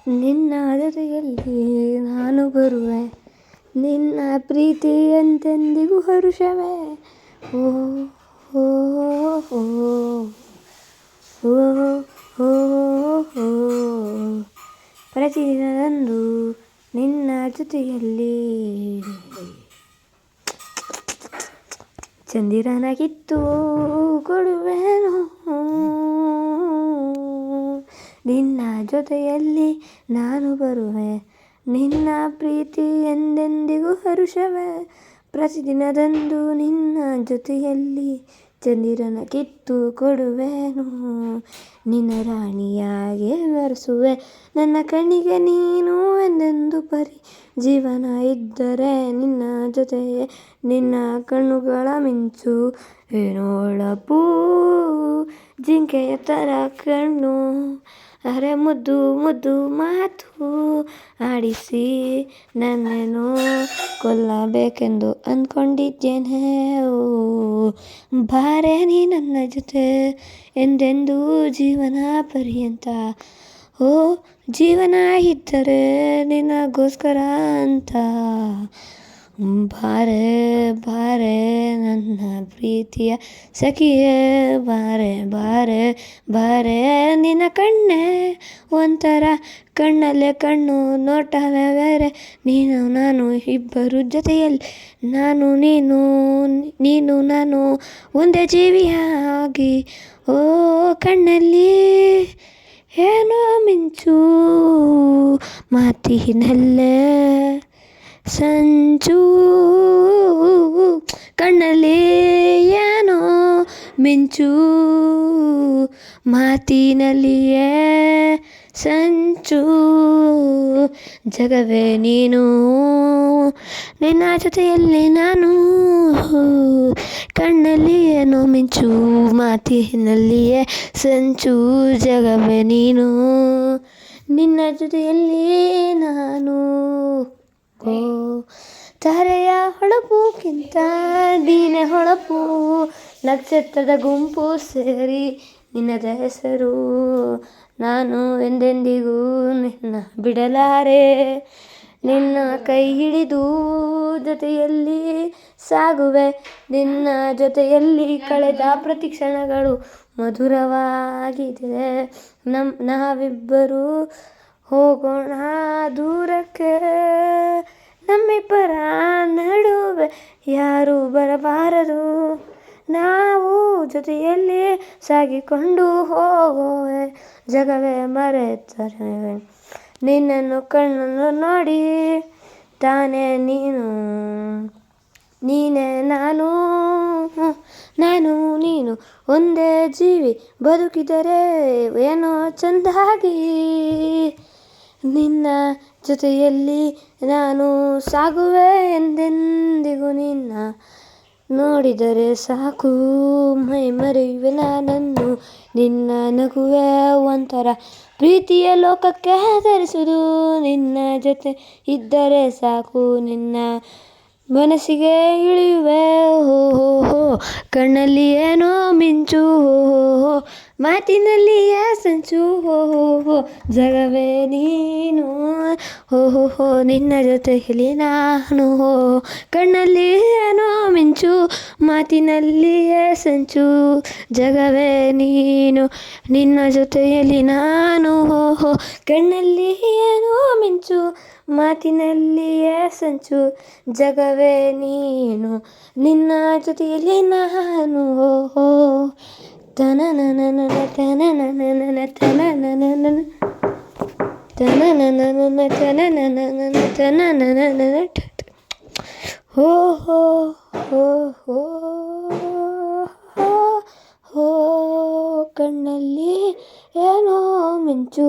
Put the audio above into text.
ನಿನ್ನ ಜೊತೆಯಲ್ಲಿ ನಾನು ಬರುವೆ, ನಿನ್ನ ಪ್ರೀತಿ ಎಂತೆಂದಿಗೂ ಹರುಷವೇ. ಓ ಓ ಓ ಓ ಓ ಓ ಪ್ರತಿದಿನದಂದು ನಿನ್ನ ಜೊತೆಯಲ್ಲಿ ಚಂದಿರನ ಕಿತ್ತು ಕೊಡುವೆನು. ನಿನ್ನ ಜೊತೆಯಲ್ಲಿ ನಾನು ಬರುವೆ, ನಿನ್ನ ಪ್ರೀತಿ ಎಂದೆಂದಿಗೂ ಹರುಷವೇ. ಪ್ರತಿದಿನದಂದು ನಿನ್ನ ಜೊತೆಯಲ್ಲಿ ಚಂದಿರನ ಕಿತ್ತು ಕೊಡುವೆನು. ನಿನ್ನ ರಾಣಿಯಾಗಿ ಬರೆಸುವೆ ನನ್ನ ಕಣ್ಣಿಗೆ ನೀನು ಎಂದೆಂದು ಪರಿ. ಜೀವನ ಇದ್ದರೆ ನಿನ್ನ ಜೊತೆ, ನಿನ್ನ ಕಣ್ಣುಗಳ ಮಿಂಚು ಏನೋ ಹೊಳಪು, ಜಿಂಕೆಯ ಥರ ಕಣ್ಣು, ಅರೆ ಮುದ್ದು ಮುದ್ದು ಮಾತು ಆಡಿಸಿ ನನ್ನೇನೋ ಕೊಲ್ಲಬೇಕೆಂದು ಅಂದ್ಕೊಂಡಿದ್ದೇನೆ. ಓ ಬಾರೆ ನೀ ನನ್ನ ಜೊತೆ ಎಂದೆಂದೂ ಜೀವನ ಪರ್ಯಂತ. ಓ ಜೀವನ ಇದ್ದರೆ ನಿನಗೋಸ್ಕರ ಅಂತ. ಬಾರೆ ಬಾರೆ ನನ್ನ ಪ್ರೀತಿಯ ಸಖಿಯೇ, ಬಾರೆ ಬಾರೆ ಬಾರೆ. ನಿನ್ನ ಕಣ್ಣೇ ಒಂಥರ, ಕಣ್ಣಲ್ಲೇ ಕಣ್ಣು ನೋಟವೇ ಬೇರೆ. ನೀನು ನಾನು ಇಬ್ಬರು ಜೊತೆಯಲ್ಲಿ, ನಾನು ನೀನು ನೀನು ನಾನು ಒಂದೇ ಜೀವಿಯಾಗಿ. ಓ ಕಣ್ಣಲ್ಲಿ ಏನೋ ಮಿಂಚು, ಮಾತಿನಲ್ಲೇ ಸಂಚು. ಕಣ್ಣಲ್ಲಿ ಏನೋ ಮಿಂಚು, ಮಾತಿನಲ್ಲಿಯೇ ಸಂಚು. ಜಗವೇ ನೀನು, ನಿನ್ನ ಜೊತೆಯಲ್ಲಿ ನಾನು. ಕಣ್ಣಲ್ಲಿ ಏನೋ ಮಿಂಚು, ಮಾತಿನಲ್ಲಿಯೇ ಸಂಚು. ಜಗವೇ ನೀನು, ನಿನ್ನ ಜೊತೆಯಲ್ಲಿ ನಾನು. ಓ ತಾರೆಯ ಹೊಳಪುಕ್ಕಿಂತ ನೀನೆ ಹೊಳಪು, ನಕ್ಷತ್ರದ ಗುಂಪು ಸೇರಿ ನಿನ್ನದ ಹೆಸರು. ನಾನು ಎಂದೆಂದಿಗೂ ನಿನ್ನ ಬಿಡಲಾರೆ, ನಿನ್ನ ಕೈ ಹಿಡಿದು ಜೊತೆಯಲ್ಲಿ ಸಾಗುವೆ. ನಿನ್ನ ಜೊತೆಯಲ್ಲಿ ಕಳೆದ ಪ್ರತಿ ಕ್ಷಣಗಳು ಮಧುರವಾಗಿದೆ. ನಾವಿಬ್ಬರು ಹೋಗೋಣ ದೂರಕ್ಕೆ, ನಮ್ಮಿಬ್ಬರ ನಡುವೆ ಯಾರೂ ಬರಬಾರದು. ನಾವು ಜೊತೆಯಲ್ಲಿ ಸಾಗಿಕೊಂಡು ಹೋಗುವೆ, ಜಗವೇ ಮರೆತರೆ ನಿನ್ನನ್ನು ಕಣ್ಣನ್ನು ನೋಡಿ ತಾನೇ ನೀನು. ನೀನೇ ನಾನು, ನಾನು ನೀನು ಒಂದೇ ಜೀವಿ, ಬದುಕಿದರೆ ಏನೋ ಚೆಂದಾಗಿ. ನಿನ್ನ ಜೊತೆಯಲ್ಲಿ ನಾನು ಸಾಗುವೆ ಎಂದೆಂದಿಗೂ. ನಿನ್ನ ನೋಡಿದರೆ ಸಾಕು ಮೈ ಮರೆಯುವೆ ನಾನನ್ನು. ನಿನ್ನ ನಗುವೆ ಒಂಥರ ಪ್ರೀತಿಯ ಲೋಕಕ್ಕೆ ಧರಿಸುವುದು. ನಿನ್ನ ಜೊತೆ ಇದ್ದರೆ ಸಾಕು ನಿನ್ನ ಮನಸ್ಸಿಗೆ ಇಳಿಯುವೆ. ಹೋ ಹೋ ಹೋ ಕಣ್ಣಲ್ಲಿ ಏನೋ ಮಿಂಚು, ಹೋ ಹೋ ಹೋ ಮಾತಿನಲ್ಲಿಯೇ ಸಂಚು. ಹೋ ಹೋ ಹೋ ಜಗವೇ ನೀನು, ಹೋ ಹೋ ಹೋ ನಿನ್ನ ಜೊತೆಯಲ್ಲಿ ನಾನು. ಹೋ ಕಣ್ಣಲ್ಲಿ ಏನೋ ಮಿಂಚು, ಮಾತಿನಲ್ಲಿಯೇ ಸಂಚು. ಜಗವೇ ನೀನು, ನಿನ್ನ ಜೊತೆಯಲ್ಲಿ ನಾನು. ಹೋ ಹೋ ಕಣ್ಣಲ್ಲಿ ಏನೋ ಮಿಂಚು, ಮಾತಿನಲ್ಲಿಯೇ ಸಂಚು. ಜಗವೇ ನೀನು, ನಿನ್ನ ಜೊತೆಯಲ್ಲಿ ನಾನು. ಹೋ ಹೋ ತನನನನ ತನನನನ ತನನನನ ತನನನನ ತನನನನ ತನನನನ. ಹೋ ಹೋ ಹೋ ಹೋ ಹೋ ಕಣ್ಣಲ್ಲಿ ಏನೋ ಮಿಂಚು.